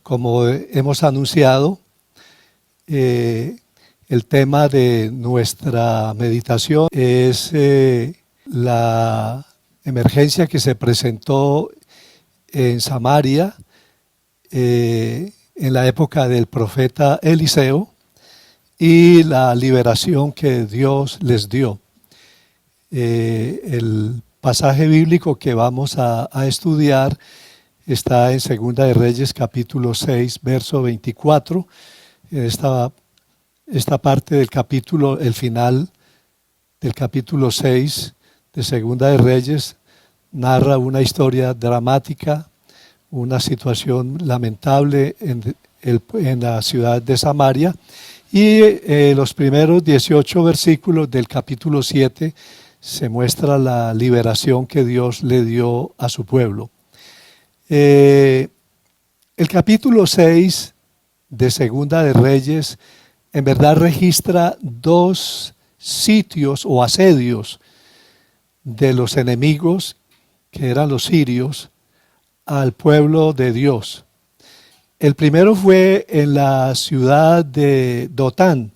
Como hemos anunciado, el tema de nuestra meditación es la emergencia que se presentó en Samaria en la época del profeta Eliseo y la liberación que Dios les dio. El pasaje bíblico que vamos a estudiar está en Segunda de Reyes capítulo 6 verso 24. Esta parte del capítulo, el final del capítulo 6 de Segunda de Reyes narra una historia dramática, una situación lamentable en la ciudad de Samaria, y los primeros 18 versículos del capítulo 7 se muestra la liberación que Dios le dio a su pueblo. El capítulo 6 de Segunda de Reyes en verdad registra dos sitios o asedios de los enemigos, que eran los sirios, al pueblo de Dios. El primero fue en la ciudad de Dotán.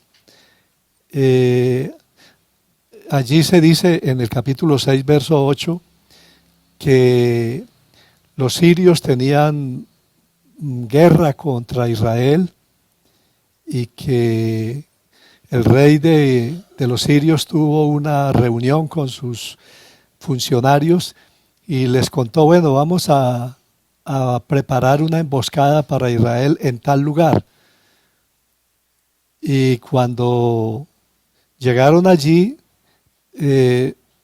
Allí se dice en el capítulo 6, verso 8, que los sirios tenían guerra contra Israel y que el rey de los sirios tuvo una reunión con sus funcionarios y les contó, bueno, vamos a preparar una emboscada para Israel en tal lugar. Y cuando llegaron allí,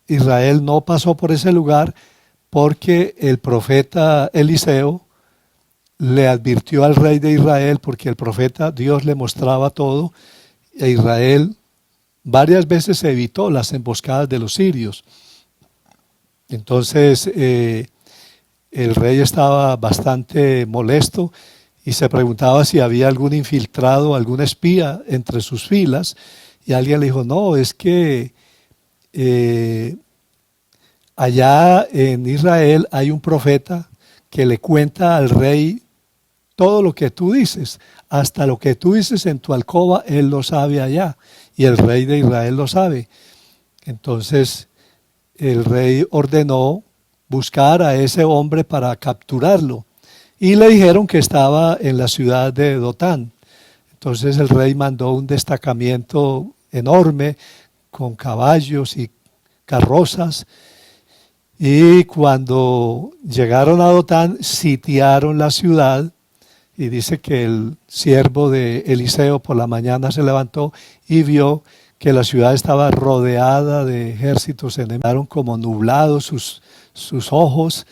Israel no pasó por ese lugar porque el profeta Eliseo le advirtió al rey de Israel, porque el profeta, Dios le mostraba todo, e Israel varias veces evitó las emboscadas de los sirios. Entonces el rey estaba bastante molesto y se preguntaba si había algún infiltrado, algún espía entre sus filas, y alguien le dijo, no, es que allá en Israel hay un profeta que le cuenta al rey todo lo que tú dices, hasta lo que tú dices en tu alcoba, él lo sabe allá, y el rey de Israel lo sabe. Entonces el rey ordenó buscar a ese hombre para capturarlo, y le dijeron que estaba en la ciudad de Dotán. Entonces el rey mandó un destacamento enorme con caballos y carrozas, y cuando llegaron a Dotán sitiaron la ciudad. Y dice que el siervo de Eliseo por la mañana se levantó y vio que la ciudad estaba rodeada de ejércitos enemigos, como nublados sus ojos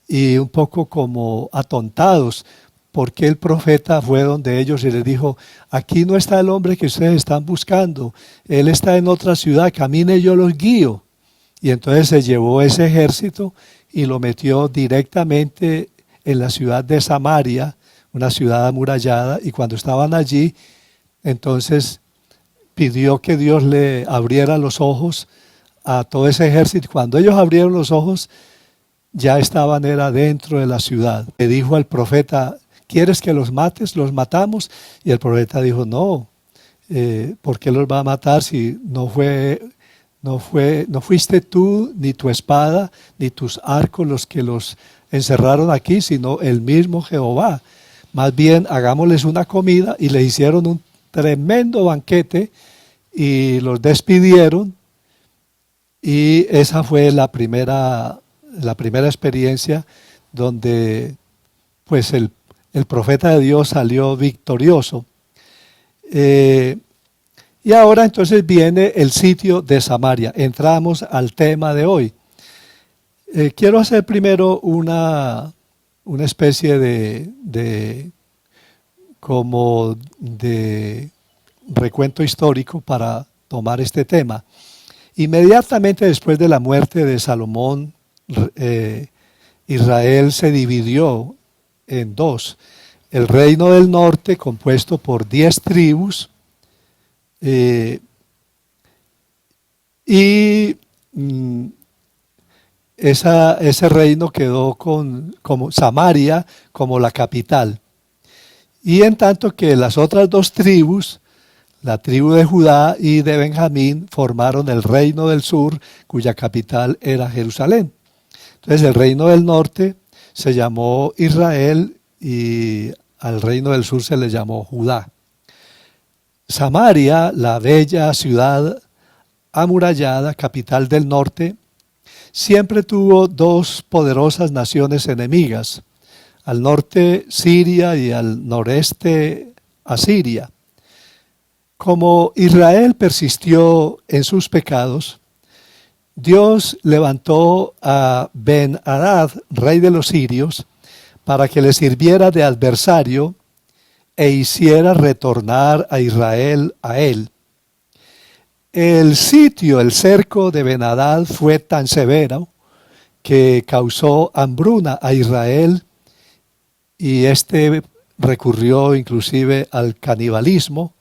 y un poco como atontados, porque el profeta fue donde ellos y les dijo, aquí no está el hombre que ustedes están buscando, él está en otra ciudad, camine, yo los guío. Y entonces se llevó ese ejército y lo metió directamente en la ciudad de Samaria, una ciudad amurallada, y cuando estaban allí, entonces pidió que Dios le abriera los ojos a todo ese ejército. Cuando ellos abrieron los ojos, ya estaban dentro de la ciudad. Le dijo al profeta, ¿quieres que los mates? ¿Los matamos? Y el profeta dijo, no, ¿por qué los va a matar si no fuiste tú, ni tu espada, ni tus arcos los que los encerraron aquí, sino el mismo Jehová? Más bien hagámosles una comida, y le hicieron un tremendo banquete y los despidieron, y esa fue la primera experiencia donde pues el profeta de Dios salió victorioso. Y ahora entonces viene el sitio de Samaria. Entramos al tema de hoy. Quiero hacer primero una especie de recuento histórico para tomar este tema. Inmediatamente después de la muerte de Salomón, Israel se dividió en dos. El reino del norte, compuesto por 10 tribus, ese reino quedó como Samaria como la capital. Y en tanto que las otras dos tribus, la tribu de Judá y de Benjamín, formaron el reino del sur, cuya capital era Jerusalén. Entonces el reino del norte se llamó Israel y al reino del sur se le llamó Judá. Samaria, la bella ciudad amurallada, capital del norte, siempre tuvo dos poderosas naciones enemigas, al norte Siria y al noreste Asiria. Como Israel persistió en sus pecados, Dios levantó a Ben-Hadad, rey de los sirios, para que le sirviera de adversario e hiciera retornar a Israel a él. El sitio, el cerco de Ben-Hadad fue tan severo que causó hambruna a Israel y este recurrió inclusive al canibalismo,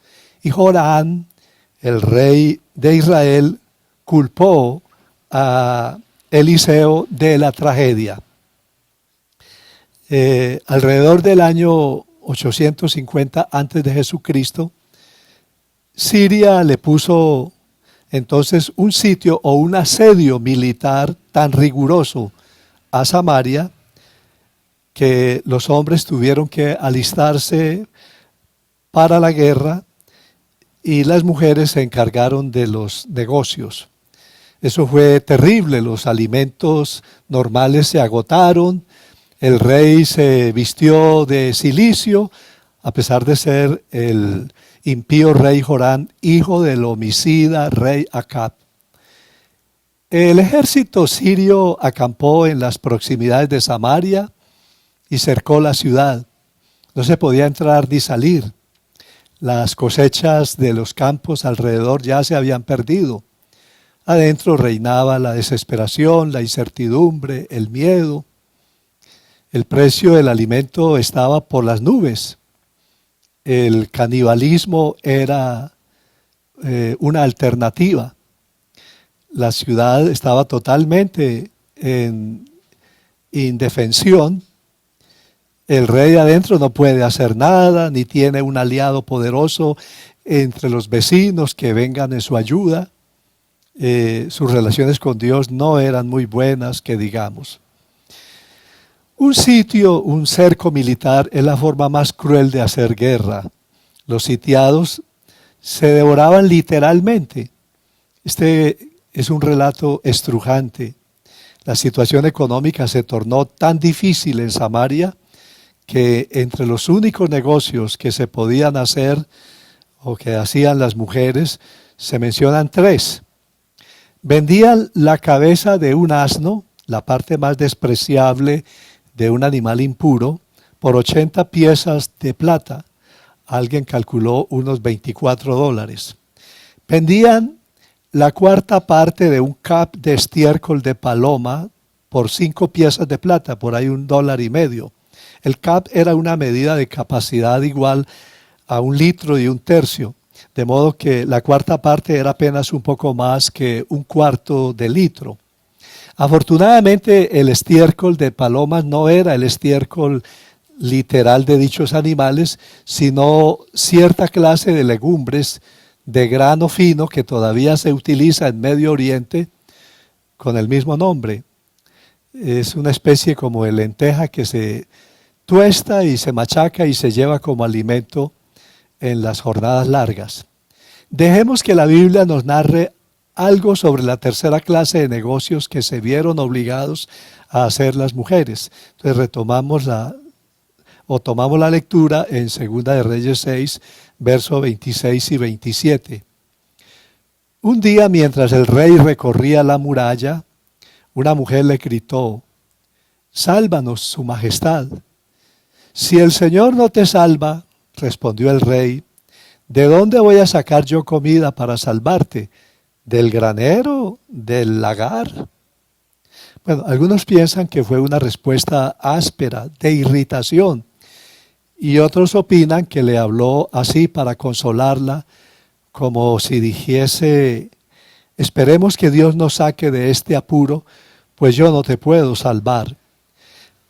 y Joram, el rey de Israel, culpó a Eliseo de la tragedia. Alrededor del año 850 antes de Jesucristo, Siria le puso entonces un sitio o un asedio militar tan riguroso a Samaria que los hombres tuvieron que alistarse para la guerra y las mujeres se encargaron de los negocios. Eso fue terrible, los alimentos normales se agotaron, el rey se vistió de cilicio, a pesar de ser el impío rey Joram, hijo del homicida rey Acab. El ejército sirio acampó en las proximidades de Samaria y cercó la ciudad. No se podía entrar ni salir. Las cosechas de los campos alrededor ya se habían perdido. Adentro reinaba la desesperación, la incertidumbre, el miedo. El precio del alimento estaba por las nubes. El canibalismo era una alternativa. La ciudad estaba totalmente en indefensión. El rey adentro no puede hacer nada, ni tiene un aliado poderoso entre los vecinos que vengan en su ayuda. Sus relaciones con Dios no eran muy buenas, que digamos. Un sitio, un cerco militar es la forma más cruel de hacer guerra. Los sitiados se devoraban literalmente. Este es un relato estrujante. La situación económica se tornó tan difícil en Samaria que entre los únicos negocios que se podían hacer o que hacían las mujeres se mencionan tres. Vendían la cabeza de un asno, la parte más despreciable de un animal impuro, por 80 piezas de plata. Alguien calculó unos $24. Vendían la cuarta parte de un cap de estiércol de paloma por 5 piezas de plata, por ahí $1.50. El cap era una medida de capacidad igual a 1 litro y 1/3, de modo que la cuarta parte era apenas un poco más que 1/4 de litro. Afortunadamente el estiércol de palomas no era el estiércol literal de dichos animales, sino cierta clase de legumbres de grano fino que todavía se utiliza en Medio Oriente con el mismo nombre. Es una especie como de lenteja que se tuesta y se machaca y se lleva como alimento en las jornadas largas. Dejemos que la Biblia nos narre algo sobre la tercera clase de negocios que se vieron obligados a hacer las mujeres. Entonces tomamos la lectura en 2 de Reyes 6, versos 26 y 27. Un día, mientras el rey recorría la muralla, una mujer le gritó: «Sálvanos, su majestad». «Si el Señor no te salva», respondió el rey, «¿de dónde voy a sacar yo comida para salvarte? ¿Del granero? ¿Del lagar?». Bueno, algunos piensan que fue una respuesta áspera, de irritación, y otros opinan que le habló así para consolarla, como si dijese: «Esperemos que Dios nos saque de este apuro, pues yo no te puedo salvar».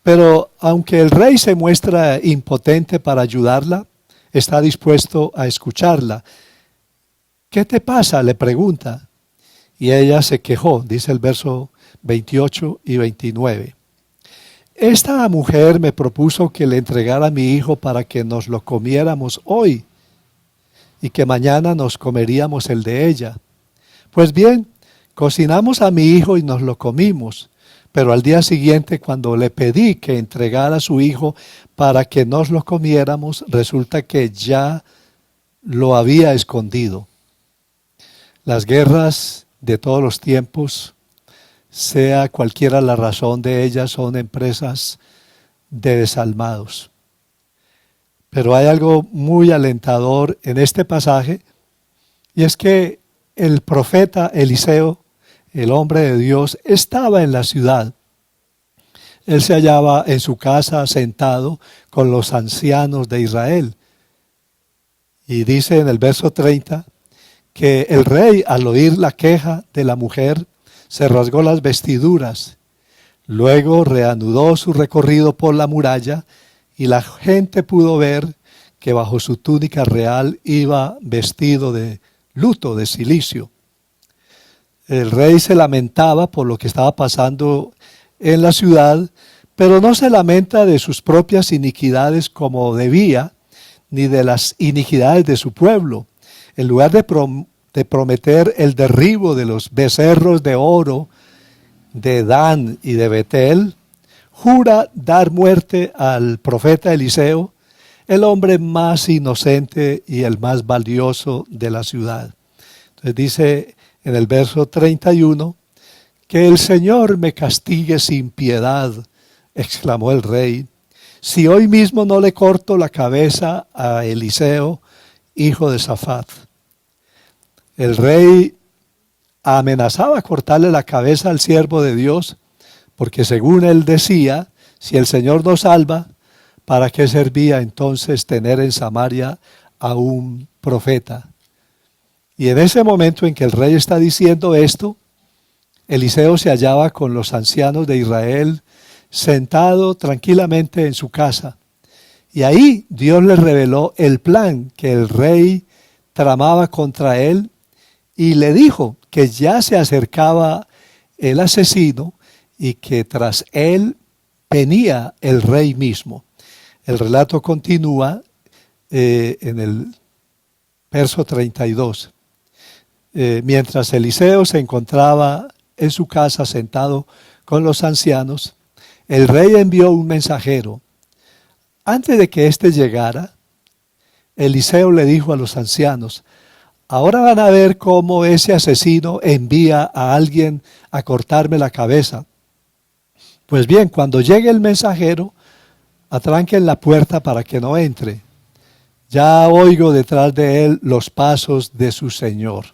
Pero aunque el rey se muestra impotente para ayudarla, está dispuesto a escucharla. ¿Qué te pasa?, le pregunta. Y ella se quejó, dice el verso 28 y 29. Esta mujer me propuso que le entregara a mi hijo para que nos lo comiéramos hoy y que mañana nos comeríamos el de ella. Pues bien, cocinamos a mi hijo y nos lo comimos, pero al día siguiente, cuando le pedí que entregara a su hijo para que nos lo comiéramos, resulta que ya lo había escondido. Las guerras de todos los tiempos, sea cualquiera la razón de ellas, son empresas de desalmados. Pero hay algo muy alentador en este pasaje, y es que el profeta Eliseo, el hombre de Dios, estaba en la ciudad. Él se hallaba en su casa sentado con los ancianos de Israel. Y dice en el verso 30 que el rey, al oír la queja de la mujer, se rasgó las vestiduras. Luego reanudó su recorrido por la muralla y la gente pudo ver que bajo su túnica real iba vestido de luto, de cilicio. El rey se lamentaba por lo que estaba pasando en la ciudad, pero no se lamenta de sus propias iniquidades como debía, ni de las iniquidades de su pueblo. En lugar de prometer el derribo de los becerros de oro de Dan y de Betel, jura dar muerte al profeta Eliseo, el hombre más inocente y el más valioso de la ciudad. Entonces dice en el verso 31, que el Señor me castigue sin piedad, exclamó el rey, si hoy mismo no le corto la cabeza a Eliseo, hijo de Safat. El rey amenazaba cortarle la cabeza al siervo de Dios, porque según él decía, si el Señor nos salva, ¿para qué servía entonces tener en Samaria a un profeta? Y en ese momento en que el rey está diciendo esto, Eliseo se hallaba con los ancianos de Israel, sentado tranquilamente en su casa. Y ahí Dios le reveló el plan que el rey tramaba contra él y le dijo que ya se acercaba el asesino y que tras él venía el rey mismo. El relato continúa en el verso 32. Mientras Eliseo se encontraba en su casa sentado con los ancianos, el rey envió un mensajero. Antes de que éste llegara, Eliseo le dijo a los ancianos, ahora van a ver cómo ese asesino envía a alguien a cortarme la cabeza. Pues bien, cuando llegue el mensajero, atranquen la puerta para que no entre. Ya oigo detrás de él los pasos de su señor.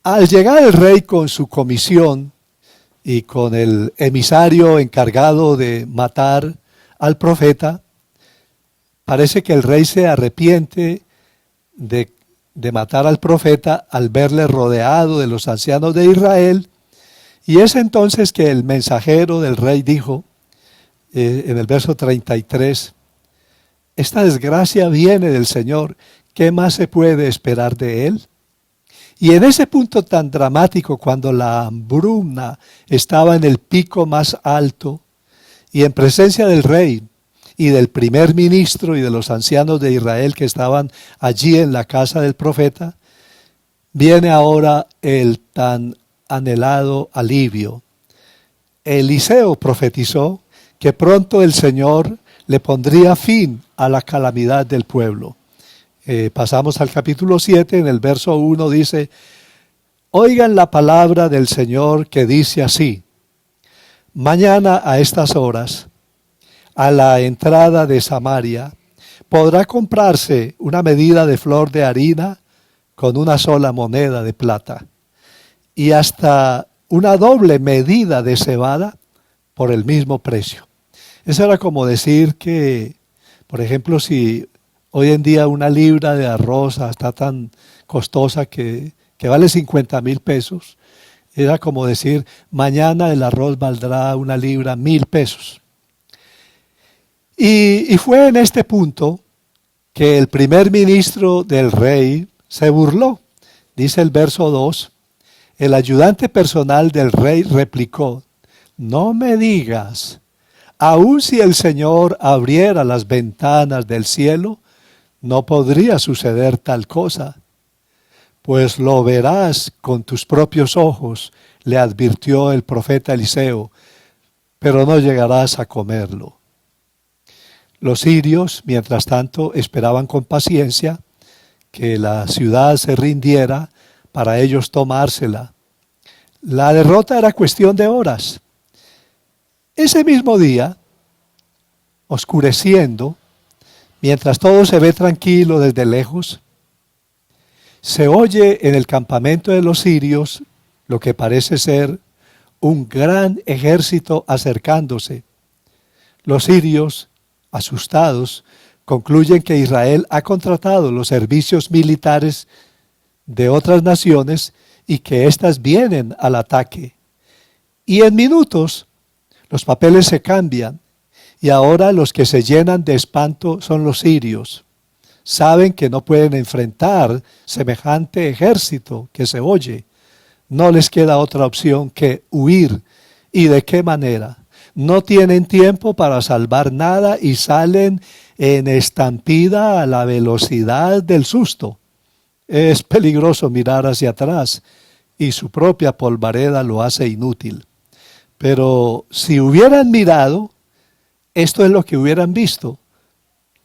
Al llegar el rey con su comisión y con el emisario encargado de matar al profeta, parece que el rey se arrepiente de matar al profeta al verle rodeado de los ancianos de Israel, y es entonces que el mensajero del rey dijo, en el verso 33, esta desgracia viene del Señor, ¿qué más se puede esperar de él? Y en ese punto tan dramático, cuando la hambruna estaba en el pico más alto, y en presencia del rey y del primer ministro y de los ancianos de Israel que estaban allí en la casa del profeta, viene ahora el tan anhelado alivio. Eliseo profetizó que pronto el Señor le pondría fin a la calamidad del pueblo. Pasamos al capítulo 7, en el verso 1 dice, oigan la palabra del Señor que dice así, mañana a estas horas, a la entrada de Samaria, podrá comprarse una medida de flor de harina con una sola moneda de plata y hasta una doble medida de cebada por el mismo precio. Eso era como decir que, por ejemplo, si hoy en día una libra de arroz está tan costosa que vale 50,000 pesos, era como decir, mañana el arroz valdrá una libra 1,000 pesos. Y fue en este punto que el primer ministro del rey se burló. Dice el verso 2, el ayudante personal del rey replicó, no me digas, aun si el Señor abriera las ventanas del cielo, no podría suceder tal cosa. Pues lo verás con tus propios ojos, le advirtió el profeta Eliseo, pero no llegarás a comerlo. Los sirios, mientras tanto, esperaban con paciencia que la ciudad se rindiera para ellos tomársela. La derrota era cuestión de horas. Ese mismo día, oscureciendo, mientras todo se ve tranquilo desde lejos, se oye en el campamento de los sirios lo que parece ser un gran ejército acercándose. Los sirios, asustados, concluyen que Israel ha contratado los servicios militares de otras naciones y que éstas vienen al ataque. Y en minutos los papeles se cambian y ahora los que se llenan de espanto son los sirios. Saben que no pueden enfrentar semejante ejército que se oye. No les queda otra opción que huir. ¿Y de qué manera? No tienen tiempo para salvar nada y salen en estampida a la velocidad del susto. Es peligroso mirar hacia atrás y su propia polvareda lo hace inútil. Pero si hubieran mirado, esto es lo que hubieran visto.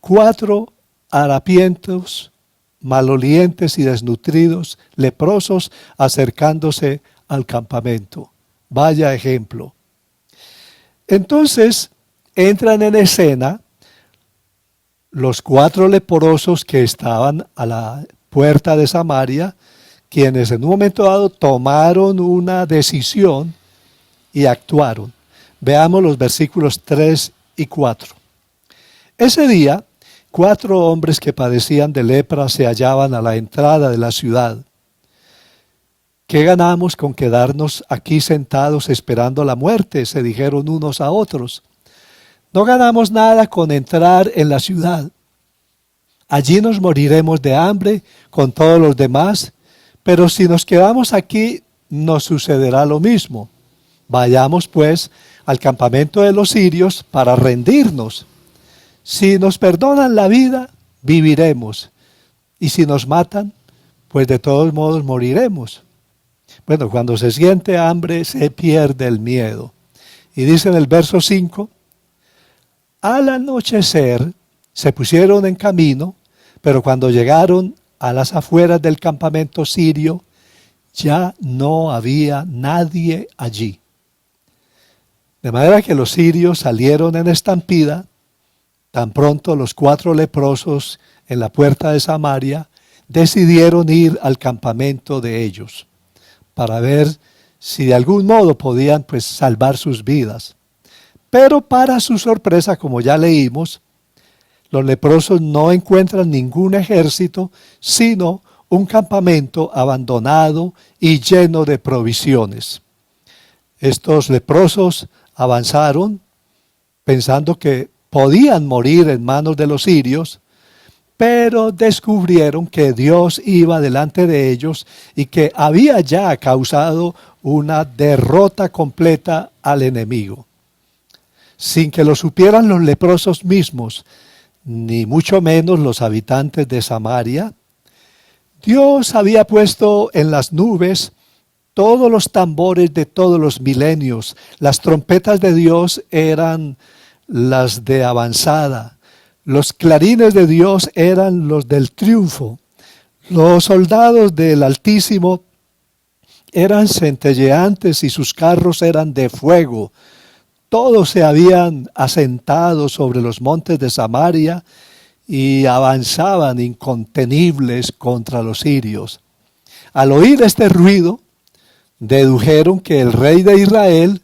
4 harapientos, malolientes y desnutridos, leprosos, acercándose al campamento. Vaya ejemplo. Entonces entran en escena los 4 leprosos que estaban a la puerta de Samaria, quienes en un momento dado tomaron una decisión y actuaron. Veamos los versículos 3 y 4. Ese día, 4 hombres que padecían de lepra se hallaban a la entrada de la ciudad. ¿Qué ganamos con quedarnos aquí sentados esperando la muerte?, se dijeron unos a otros. No ganamos nada con entrar en la ciudad. Allí nos moriremos de hambre con todos los demás, pero si nos quedamos aquí, nos sucederá lo mismo. Vayamos pues al campamento de los sirios para rendirnos. Si nos perdonan la vida, viviremos. Y si nos matan, pues de todos modos moriremos. Bueno, cuando se siente hambre, se pierde el miedo. Y dice en el verso 5, al anochecer se pusieron en camino, pero cuando llegaron a las afueras del campamento sirio, ya no había nadie allí. De manera que los sirios salieron en estampida. Tan pronto los 4 leprosos en la puerta de Samaria decidieron ir al campamento de ellos para ver si de algún modo podían pues salvar sus vidas. Pero para su sorpresa, como ya leímos, los leprosos no encuentran ningún ejército, sino un campamento abandonado y lleno de provisiones. Estos leprosos avanzaron pensando que podían morir en manos de los sirios, pero descubrieron que Dios iba delante de ellos y que había ya causado una derrota completa al enemigo. Sin que lo supieran los leprosos mismos, ni mucho menos los habitantes de Samaria, Dios había puesto en las nubes todos los tambores de todos los milenios. Las trompetas de Dios eran las de avanzada. Los clarines de Dios eran los del triunfo. Los soldados del Altísimo eran centelleantes y sus carros eran de fuego. Todos se habían asentado sobre los montes de Samaria y avanzaban incontenibles contra los sirios. Al oír este ruido, dedujeron que el rey de Israel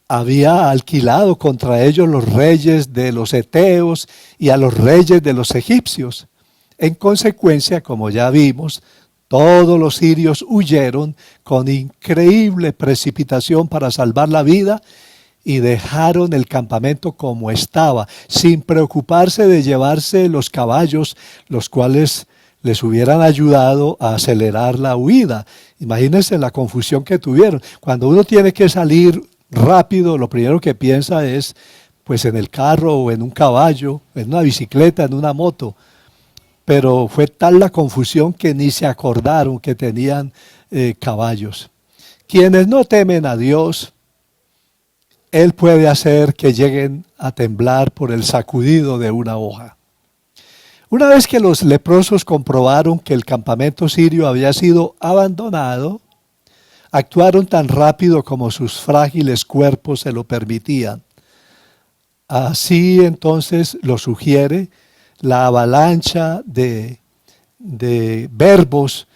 había alquilado contra ellos los reyes de los heteos y a los reyes de los egipcios. En consecuencia, como ya vimos, todos los sirios huyeron con increíble precipitación para salvar la vida y dejaron el campamento como estaba, sin preocuparse de llevarse los caballos, los cuales les hubieran ayudado a acelerar la huida. Imagínense la confusión que tuvieron. Cuando uno tiene que salir rápido, lo primero que piensa es pues en el carro o en un caballo, en una bicicleta, en una moto. Pero fue tal la confusión que ni se acordaron que tenían caballos. Quienes no temen a Dios, Él puede hacer que lleguen a temblar por el sacudido de una hoja. Una vez que los leprosos comprobaron que el campamento sirio había sido abandonado, actuaron tan rápido como sus frágiles cuerpos se lo permitían. Así entonces lo sugiere la avalancha de verbos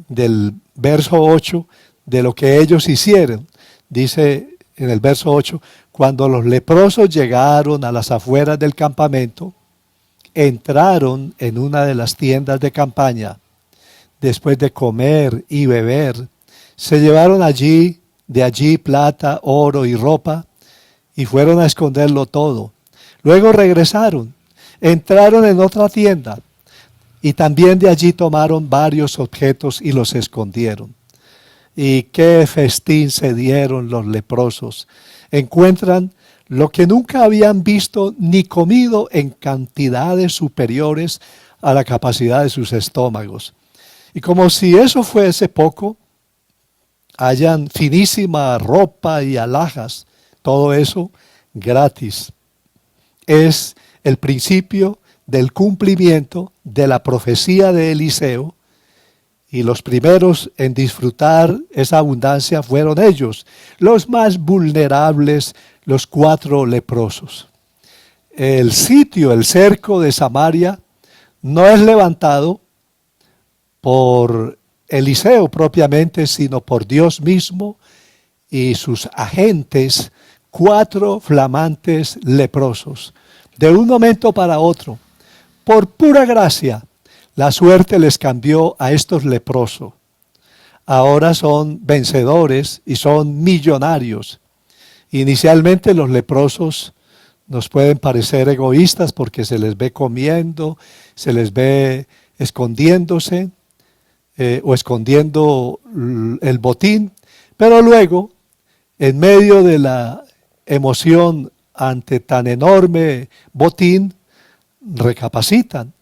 del verso 8 de lo que ellos hicieron. Dice en el verso 8, cuando los leprosos llegaron a las afueras del campamento, entraron en una de las tiendas de campaña. Después de comer y beber, se llevaron de allí plata, oro y ropa, y fueron a esconderlo todo. Luego regresaron, entraron en otra tienda, y también de allí tomaron varios objetos y los escondieron. Y qué festín se dieron los leprosos. Encuentran lo que nunca habían visto ni comido en cantidades superiores a la capacidad de sus estómagos. Y como si eso fuese poco, hallan finísima ropa y alhajas, todo eso gratis. Es el principio del cumplimiento de la profecía de Eliseo, y los primeros en disfrutar esa abundancia fueron ellos, los más vulnerables, los 4 leprosos. El sitio, el cerco de Samaria, no es levantado por Eliseo propiamente, sino por Dios mismo y sus agentes, 4 flamantes leprosos. De un momento para otro, por pura gracia, la suerte les cambió a estos leprosos. Ahora son vencedores y son millonarios. Inicialmente los leprosos nos pueden parecer egoístas porque se les ve comiendo, se les ve escondiéndose o escondiendo el botín, pero luego, en medio de la emoción ante tan enorme botín, recapacitan,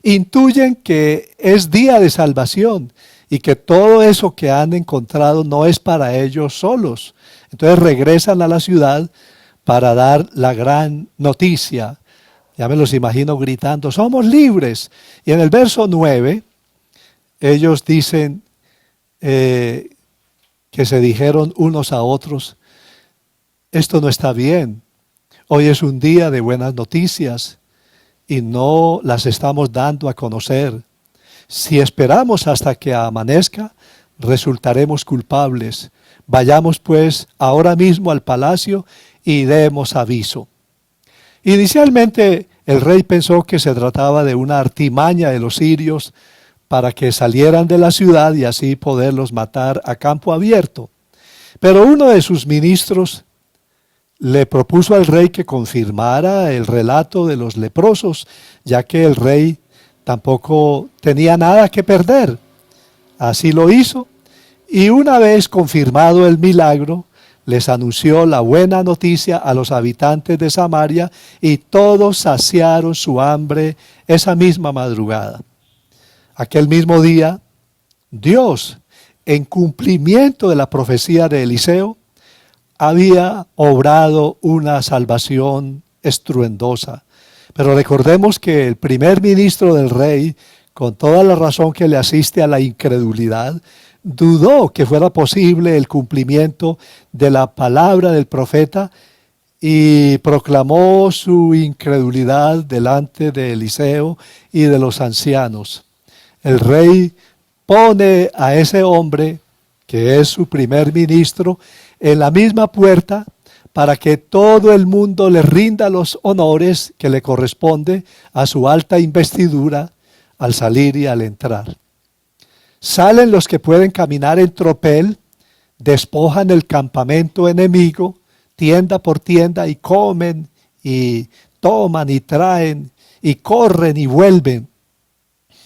intuyen que es día de salvación y que todo eso que han encontrado no es para ellos solos. Entonces regresan a la ciudad para dar la gran noticia. Ya me los imagino gritando, somos libres. Y en el verso 9, ellos dicen que se dijeron unos a otros, esto no está bien. Hoy es un día de buenas noticias y no las estamos dando a conocer. Si esperamos hasta que amanezca, resultaremos culpables. Vayamos pues ahora mismo al palacio y demos aviso. Inicialmente el rey pensó que se trataba de una artimaña de los sirios para que salieran de la ciudad y así poderlos matar a campo abierto. Pero uno de sus ministros le propuso al rey que confirmara el relato de los leprosos, ya que el rey tampoco tenía nada que perder. Así lo hizo, y una vez confirmado el milagro, les anunció la buena noticia a los habitantes de Samaria, y todos saciaron su hambre esa misma madrugada. Aquel mismo día, Dios, en cumplimiento de la profecía de Eliseo, había obrado una salvación estruendosa. Pero recordemos que el primer ministro del rey, con toda la razón que le asiste a la incredulidad, dudó que fuera posible el cumplimiento de la palabra del profeta y proclamó su incredulidad delante de Eliseo y de los ancianos. El rey pone a ese hombre, que es su primer ministro, en la misma puerta para que todo el mundo le rinda los honores que le corresponde a su alta investidura al salir y al entrar. Salen los que pueden caminar en tropel, despojan el campamento enemigo tienda por tienda y comen y toman y traen y corren y vuelven.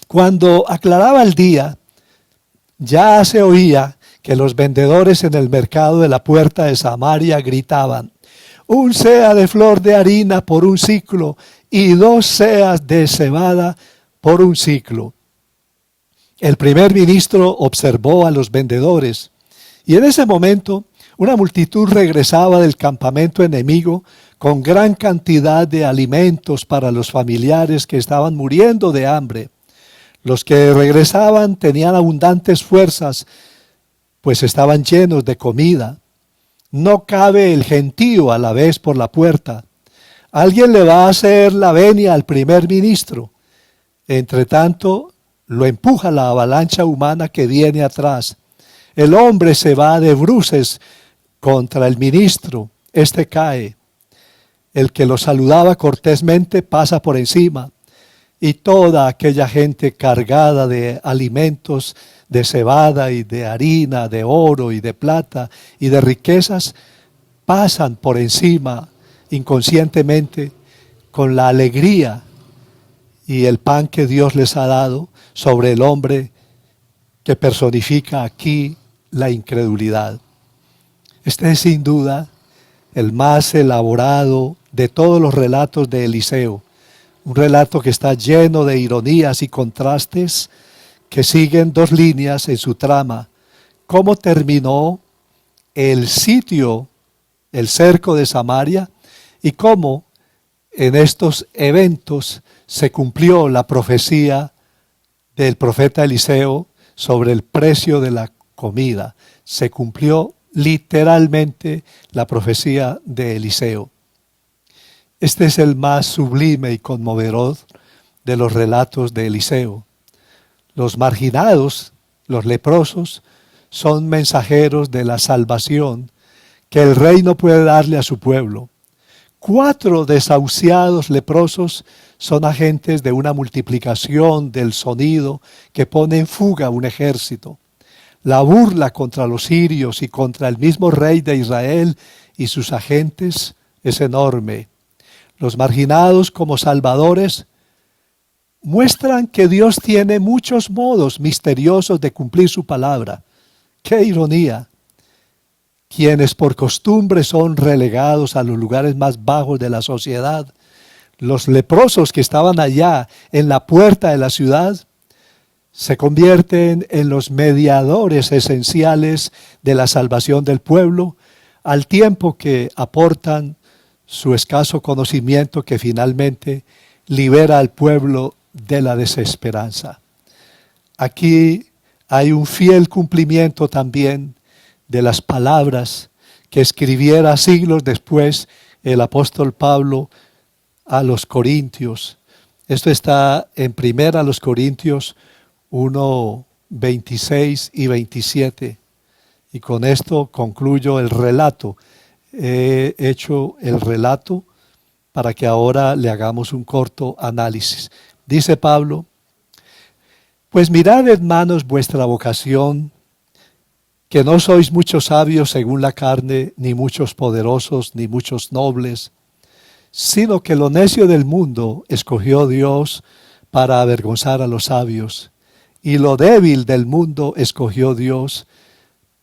Cuando aclaraba el día, ya se oía que los vendedores en el mercado de la puerta de Samaria gritaban: un seah de flor de harina por un siclo y 2 seas de cebada por un siclo. El primer ministro observó a los vendedores y en ese momento una multitud regresaba del campamento enemigo con gran cantidad de alimentos para los familiares que estaban muriendo de hambre. Los que regresaban tenían abundantes fuerzas, pues estaban llenos de comida. No cabe el gentío a la vez por la puerta. Alguien le va a hacer la venia al primer ministro. Entre tanto, lo empuja la avalancha humana que viene atrás. El hombre se va de bruces contra el ministro. Este cae. El que lo saludaba cortésmente pasa por encima. Y toda aquella gente cargada de alimentos, de cebada y de harina, de oro y de plata y de riquezas, pasan por encima inconscientemente con la alegría y el pan que Dios les ha dado sobre el hombre que personifica aquí la incredulidad. Este es sin duda el más elaborado de todos los relatos de Eliseo. Un relato que está lleno de ironías y contrastes que siguen 2 líneas en su trama. ¿Cómo terminó el sitio, el cerco de Samaria? Y cómo en estos eventos se cumplió la profecía del profeta Eliseo sobre el precio de la comida. Se cumplió literalmente la profecía de Eliseo. Este es el más sublime y conmovedor de los relatos de Eliseo. Los marginados, los leprosos, son mensajeros de la salvación que el rey no puede darle a su pueblo. 4 desahuciados leprosos son agentes de una multiplicación del sonido que pone en fuga un ejército. La burla contra los sirios y contra el mismo rey de Israel y sus agentes es enorme. Los marginados como salvadores muestran que Dios tiene muchos modos misteriosos de cumplir su palabra. ¡Qué ironía! Quienes por costumbre son relegados a los lugares más bajos de la sociedad, los leprosos que estaban allá en la puerta de la ciudad, se convierten en los mediadores esenciales de la salvación del pueblo, al tiempo que aportan su escaso conocimiento que finalmente libera al pueblo de la desesperanza. Aquí hay un fiel cumplimiento también de las palabras que escribiera siglos después el apóstol Pablo a los Corintios. Esto está en 1 Corintios 1, 26 y 27. Y con esto concluyo el relato. He hecho el relato para que ahora le hagamos un corto análisis. Dice Pablo: pues mirad, hermanos, vuestra vocación, que no sois muchos sabios según la carne, ni muchos poderosos, ni muchos nobles, sino que lo necio del mundo escogió Dios para avergonzar a los sabios, y lo débil del mundo escogió Dios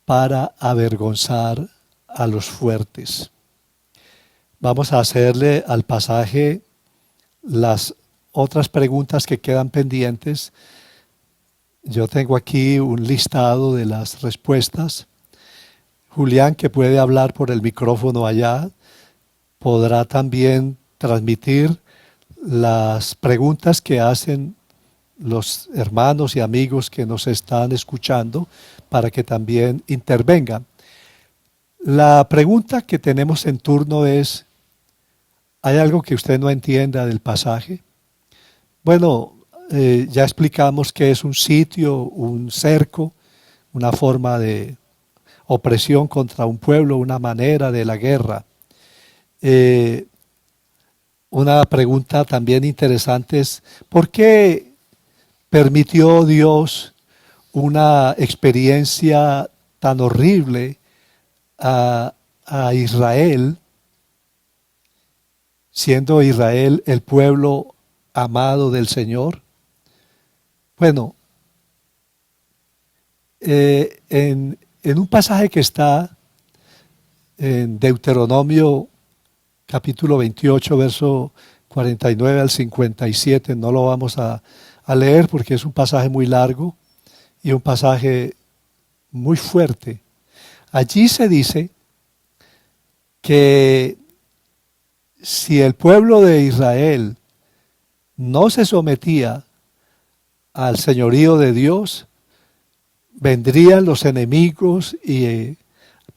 para avergonzar a los fuertes. Vamos a hacerle al pasaje las otras preguntas que quedan pendientes. Yo tengo aquí un listado de las respuestas. Julián, que puede hablar por el micrófono allá, podrá también transmitir las preguntas que hacen los hermanos y amigos que nos están escuchando para que también intervengan. La pregunta que tenemos en turno es: ¿hay algo que usted no entienda del pasaje? Bueno, ya explicamos que es un sitio, un cerco, una forma de opresión contra un pueblo, una manera de la guerra. Una pregunta también interesante es: ¿por qué permitió Dios una experiencia tan horrible a a Israel, siendo Israel el pueblo amado del Señor. Bueno, en un pasaje que está en Deuteronomio capítulo 28, verso 49 al 57, no lo vamos a leer porque es un pasaje muy largo y un pasaje muy fuerte. Allí se dice que si el pueblo de Israel no se sometía al señorío de Dios, vendrían los enemigos y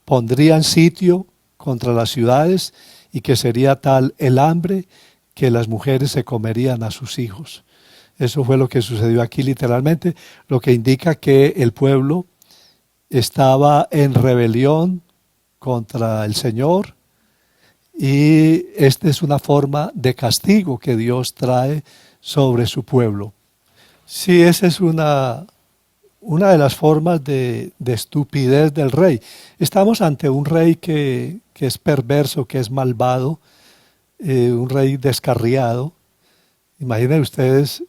pondrían sitio contra las ciudades, y que sería tal el hambre que las mujeres se comerían a sus hijos. Eso fue lo que sucedió aquí literalmente, lo que indica que el pueblo estaba en rebelión contra el Señor, y esta es una forma de castigo que Dios trae sobre su pueblo. Sí, esa es una de las formas de estupidez del rey. Estamos ante un rey que es perverso, que es malvado, un rey descarriado. Imaginen ustedes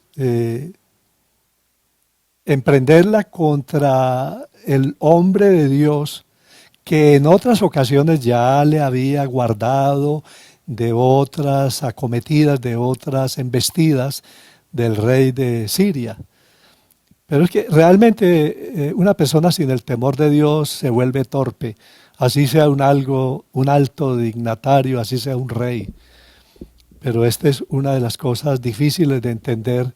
emprenderla contra el hombre de Dios, que en otras ocasiones ya le había guardado de otras acometidas, de otras embestidas del rey de Siria. Pero es que realmente una persona sin el temor de Dios se vuelve torpe, así sea un alto dignatario, así sea un rey. Pero esta es una de las cosas difíciles de entender,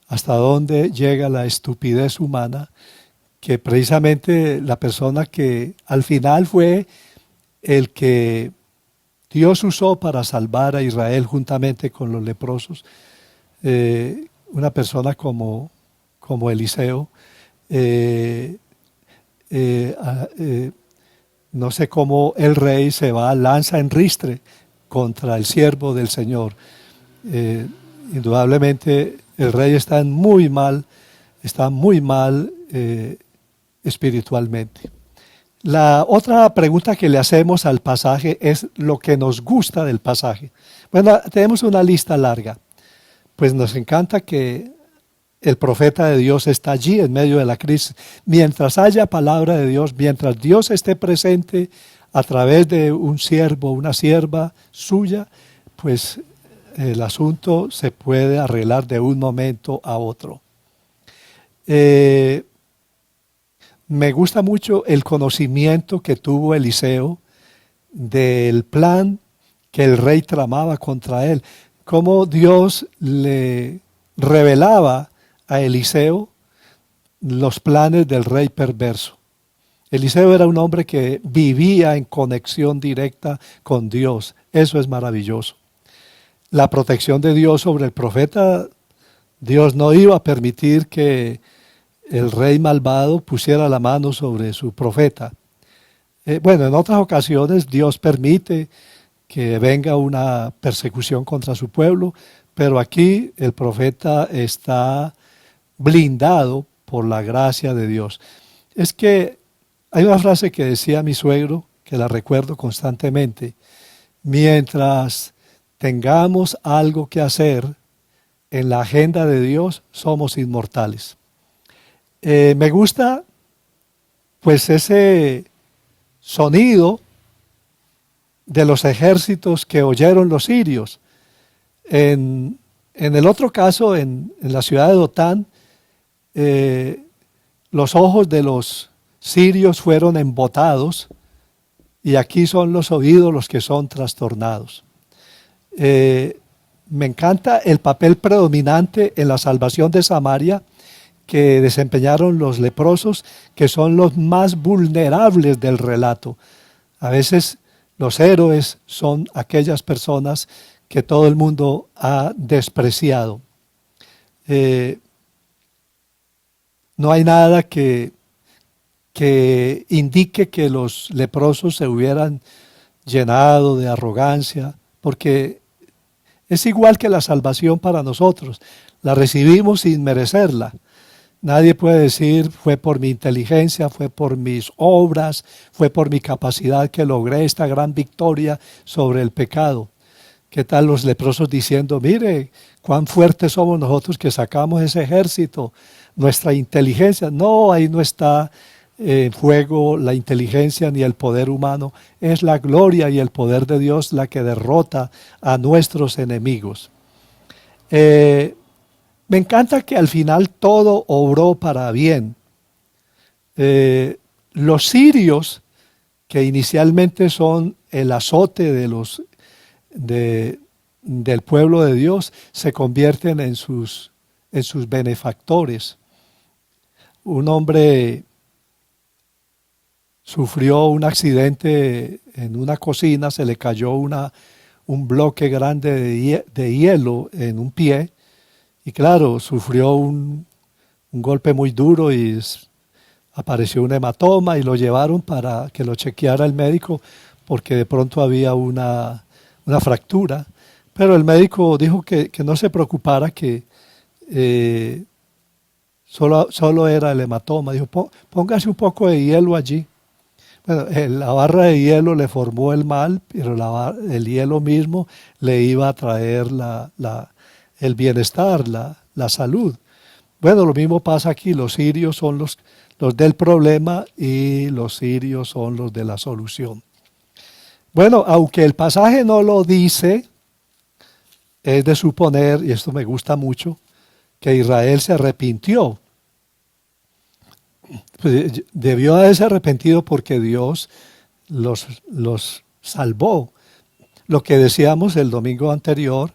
hasta dónde llega la estupidez humana, que precisamente la persona que al final fue el que Dios usó para salvar a Israel juntamente con los leprosos, una persona como Eliseo, no sé cómo el rey se lanza en ristre contra el siervo del Señor. Indudablemente el rey está muy mal espiritualmente. La otra pregunta que le hacemos al pasaje es lo que nos gusta del pasaje. Bueno, tenemos una lista larga, pues nos encanta que el profeta de Dios está allí en medio de la crisis. Mientras haya palabra de Dios, mientras Dios esté presente a través de un siervo, una sierva suya, pues el asunto se puede arreglar de un momento a otro. Me gusta mucho el conocimiento que tuvo Eliseo del plan que el rey tramaba contra él, cómo Dios le revelaba a Eliseo los planes del rey perverso. Eliseo era un hombre que vivía en conexión directa con Dios. Eso es maravilloso. La protección de Dios sobre el profeta, Dios no iba a permitir que el rey malvado pusiera la mano sobre su profeta. Bueno, en otras ocasiones Dios permite que venga una persecución contra su pueblo, pero aquí el profeta está blindado por la gracia de Dios. Es que hay una frase que decía mi suegro, que la recuerdo constantemente: mientras tengamos algo que hacer en la agenda de Dios, somos inmortales. Me gusta pues ese sonido de los ejércitos que oyeron los sirios. En el otro caso, en la ciudad de Dotán, los ojos de los sirios fueron embotados, y aquí son los oídos los que son trastornados. Me encanta el papel predominante en la salvación de Samaria que desempeñaron los leprosos, que son los más vulnerables del relato. A veces los héroes son aquellas personas que todo el mundo ha despreciado. No hay nada que indique que los leprosos se hubieran llenado de arrogancia, porque es igual que la salvación para nosotros. La recibimos sin merecerla. Nadie puede decir fue por mi inteligencia, fue por mis obras, fue por mi capacidad que logré esta gran victoria sobre el pecado. ¿Qué tal los leprosos diciendo, mire, cuán fuertes somos nosotros que sacamos ese ejército, nuestra inteligencia? No, ahí no está en juego la inteligencia ni el poder humano, es la gloria y el poder de Dios la que derrota a nuestros enemigos. Me encanta que al final todo obró para bien. Los sirios, que inicialmente son el azote del pueblo de Dios, se convierten en sus benefactores. Un hombre sufrió un accidente en una cocina, se le cayó un bloque grande de hielo en un pie y claro, sufrió un golpe muy duro y apareció un hematoma y lo llevaron para que lo chequeara el médico porque de pronto había una fractura. Pero el médico dijo que no se preocupara, que solo era el hematoma. Dijo, póngase un poco de hielo allí. Bueno, la barra de hielo le formó el mal, pero el hielo mismo le iba a traer el bienestar, la salud. Bueno, lo mismo pasa aquí. Los sirios son los del problema y los sirios son los de la solución. Bueno, aunque el pasaje no lo dice, es de suponer, y esto me gusta mucho, que Israel se arrepintió. Pues debió haberse arrepentido porque Dios los salvó. Lo que decíamos el domingo anterior,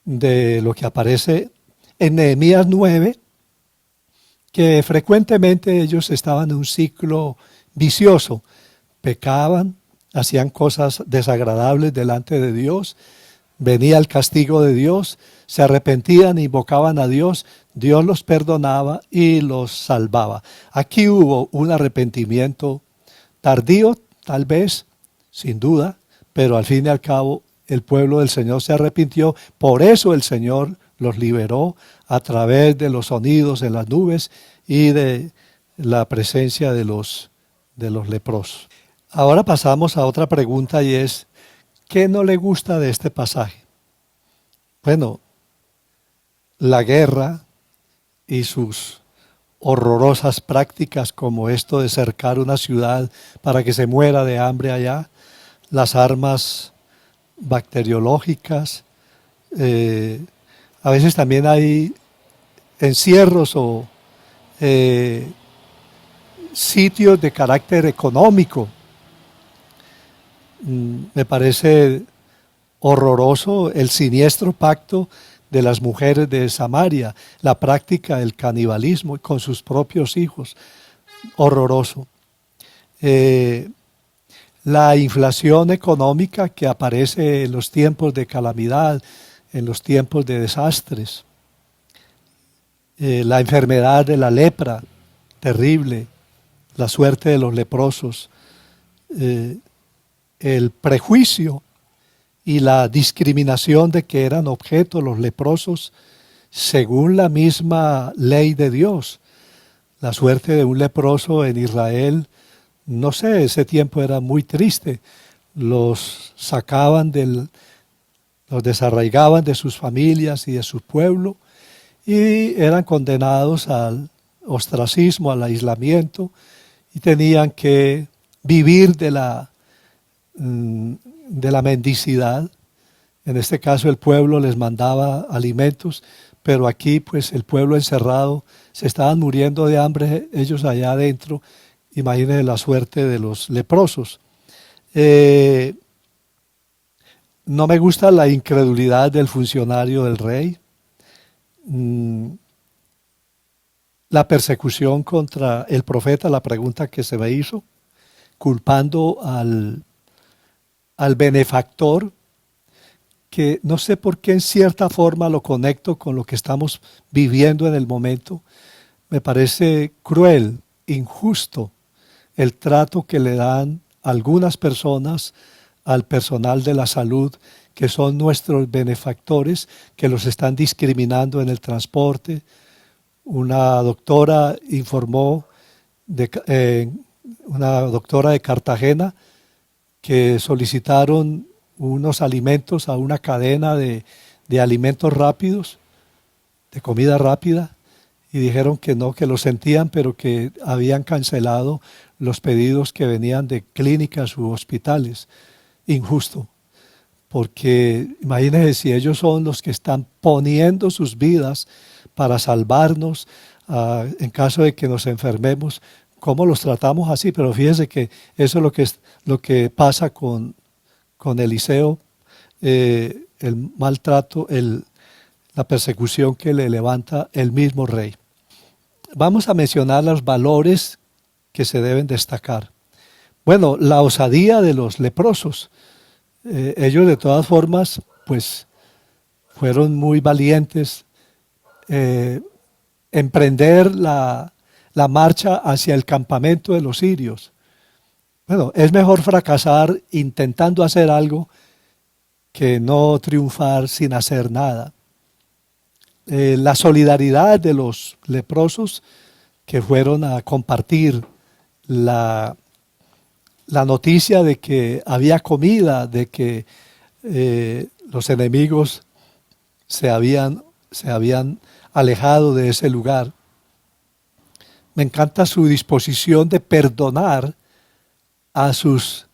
de lo que aparece en Nehemías 9, que frecuentemente ellos estaban en un ciclo vicioso, pecaban, hacían cosas desagradables delante de Dios, venía el castigo de Dios, se arrepentían, invocaban a Dios, Dios los perdonaba y los salvaba. Aquí hubo un arrepentimiento tardío, tal vez, sin duda, pero al fin y al cabo el pueblo del Señor se arrepintió, por eso el Señor los liberó a través de los sonidos en las nubes y de la presencia de los leprosos. Ahora pasamos a otra pregunta y es, ¿qué no le gusta de este pasaje? Bueno, la guerra y sus horrorosas prácticas como esto de cercar una ciudad para que se muera de hambre allá, las armas bacteriológicas, a veces también hay encierros o sitios de carácter económico. Me parece horroroso el siniestro pacto de las mujeres de Samaria, la práctica del canibalismo con sus propios hijos, horroroso. La inflación económica que aparece en los tiempos de calamidad, en los tiempos de desastres. La enfermedad de la lepra, terrible, la suerte de los leprosos, el prejuicio y la discriminación de que eran objeto los leprosos según la misma ley de Dios. La suerte de un leproso en Israel, no sé, ese tiempo era muy triste. Los sacaban los desarraigaban de sus familias y de su pueblo y eran condenados al ostracismo, al aislamiento y tenían que vivir de la mendicidad. En este caso el pueblo les mandaba alimentos, pero aquí pues el pueblo encerrado, se estaban muriendo de hambre ellos allá adentro. Imagínense la suerte de los leprosos. No me gusta la incredulidad del funcionario del rey. La persecución contra el profeta, la pregunta que se me hizo, culpando al benefactor, que no sé por qué en cierta forma lo conecto con lo que estamos viviendo en el momento. Me parece cruel, injusto el trato que le dan algunas personas al personal de la salud, que son nuestros benefactores, que los están discriminando en el transporte. una doctora informó, una doctora de Cartagena, que solicitaron unos alimentos a una cadena de alimentos rápidos, de comida rápida, y dijeron que no, que lo sentían, pero que habían cancelado los pedidos que venían de clínicas u hospitales. Injusto, porque imagínense si ellos son los que están poniendo sus vidas para salvarnos en caso de que nos enfermemos, ¿cómo los tratamos así? Pero fíjense que eso es lo que pasa con Eliseo, el maltrato, la persecución que le levanta el mismo rey. Vamos a mencionar los valores que se deben destacar. Bueno, la osadía de los leprosos. Ellos de todas formas, pues, fueron muy valientes. Emprender la marcha hacia el campamento de los sirios. Bueno, es mejor fracasar intentando hacer algo que no triunfar sin hacer nada. La solidaridad de los leprosos que fueron a compartir la noticia de que había comida, de que los enemigos se habían alejado de ese lugar. Me encanta su disposición de perdonar a sus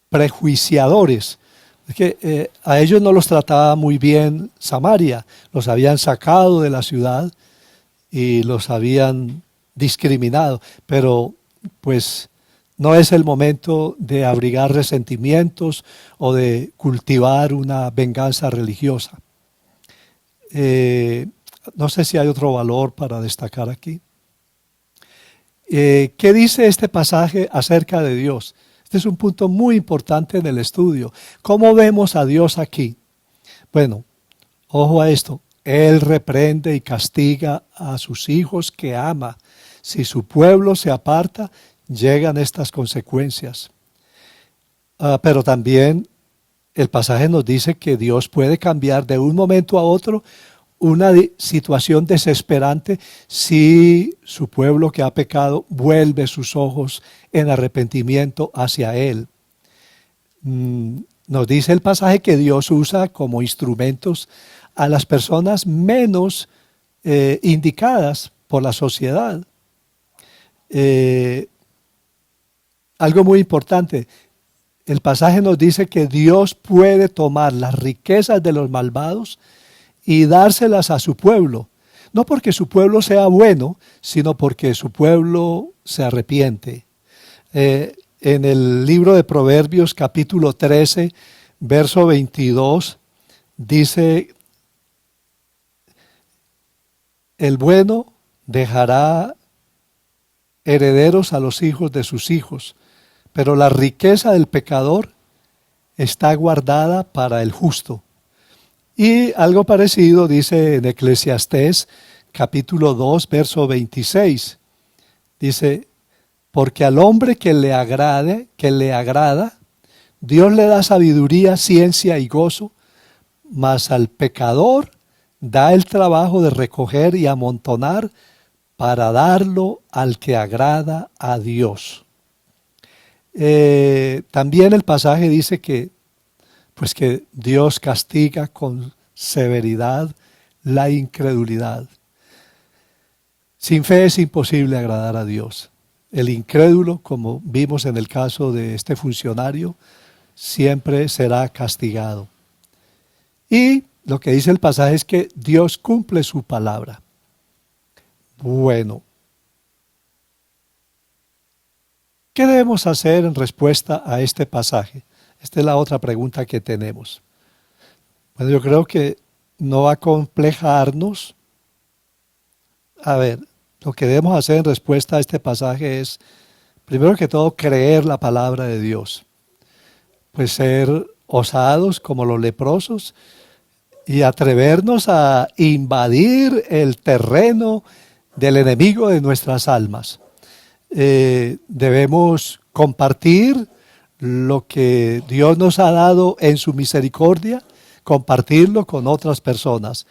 prejuiciadores. Es que a ellos no los trataba muy bien Samaria, los habían sacado de la ciudad y los habían discriminado, pero pues no es el momento de abrigar resentimientos o de cultivar una venganza religiosa. No sé si hay otro valor para destacar aquí. ¿Qué dice este pasaje acerca de Dios? Este es un punto muy importante en el estudio. ¿Cómo vemos a Dios aquí? Bueno, ojo a esto. Él reprende y castiga a sus hijos que ama. Si su pueblo se aparta, llegan estas consecuencias. Pero también el pasaje nos dice que Dios puede cambiar de un momento a otro una situación desesperante si su pueblo que ha pecado vuelve sus ojos en arrepentimiento hacia Él. Nos dice el pasaje que Dios usa como instrumentos a las personas menos indicadas por la sociedad. Algo muy importante, el pasaje nos dice que Dios puede tomar las riquezas de los malvados y dárselas a su pueblo, no porque su pueblo sea bueno, sino porque su pueblo se arrepiente. En el libro de Proverbios capítulo 13, verso 22, dice: el bueno dejará herederos a los hijos de sus hijos, pero la riqueza del pecador está guardada para el justo. Y algo parecido dice en Eclesiastés capítulo 2, verso 26. Dice: porque al hombre que le agrada, Dios le da sabiduría, ciencia y gozo, mas al pecador da el trabajo de recoger y amontonar para darlo al que agrada a Dios. También el pasaje dice que Dios castiga con severidad la incredulidad. Sin fe es imposible agradar a Dios. El incrédulo, como vimos en el caso de este funcionario, siempre será castigado. Y lo que dice el pasaje es que Dios cumple su palabra. Bueno, ¿qué debemos hacer en respuesta a este pasaje? Esta es la otra pregunta que tenemos. Bueno, yo creo que no acomplejarnos. A ver, lo que debemos hacer en respuesta a este pasaje es, primero que todo, creer la palabra de Dios. Pues ser osados como los leprosos y atrevernos a invadir el terreno del enemigo de nuestras almas. Debemos compartir lo que Dios nos ha dado en su misericordia, compartirlo con otras personas.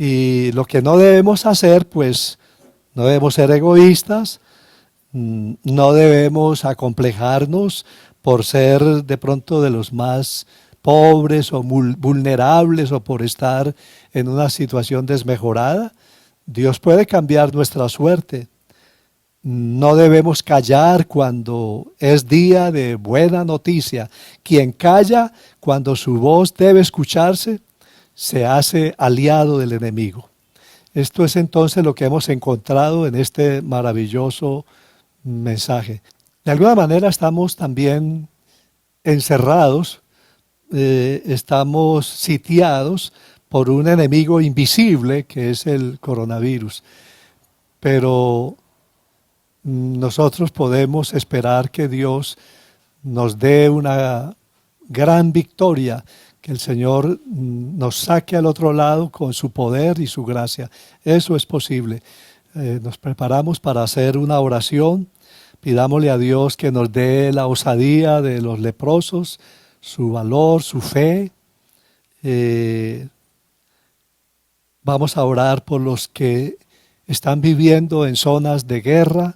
Y lo que no debemos hacer, pues, no debemos ser egoístas, no debemos acomplejarnos por ser de pronto de los más pobres o vulnerables o por estar en una situación desmejorada. Dios puede cambiar nuestra suerte. No debemos callar cuando es día de buena noticia. Quien calla cuando su voz debe escucharse, se hace aliado del enemigo. Esto es entonces lo que hemos encontrado en este maravilloso mensaje. De alguna manera estamos también encerrados, estamos sitiados por un enemigo invisible que es el coronavirus. Pero nosotros podemos esperar que Dios nos dé una gran victoria, que el Señor nos saque al otro lado con su poder y su gracia. Eso es posible. Nos preparamos para hacer una oración. Pidámosle a Dios que nos dé la osadía de los leprosos, su valor, su fe. Vamos a orar por los que están viviendo en zonas de guerra,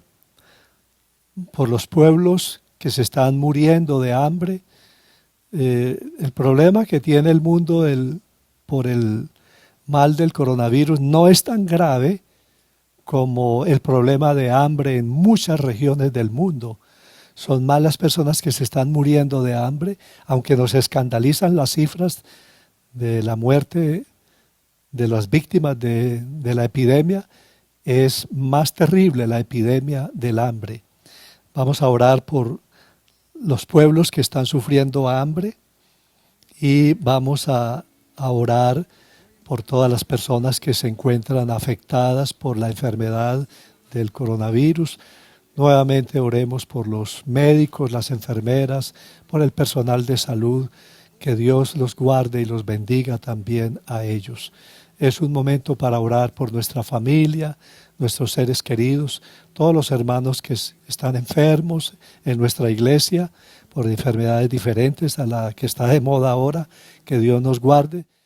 por los pueblos que se están muriendo de hambre. El problema que tiene el mundo por el mal del coronavirus no es tan grave como el problema de hambre en muchas regiones del mundo. Son más las personas que se están muriendo de hambre, aunque nos escandalizan las cifras de la muerte de las víctimas de la epidemia. Es más terrible la epidemia del hambre. Vamos a orar por los pueblos que están sufriendo hambre y vamos a orar por todas las personas que se encuentran afectadas por la enfermedad del coronavirus. Nuevamente oremos por los médicos, las enfermeras, por el personal de salud, que Dios los guarde y los bendiga también a ellos. Es un momento para orar por nuestra familia, nuestros seres queridos, todos los hermanos que están enfermos en nuestra iglesia por enfermedades diferentes a la que está de moda ahora, que Dios nos guarde.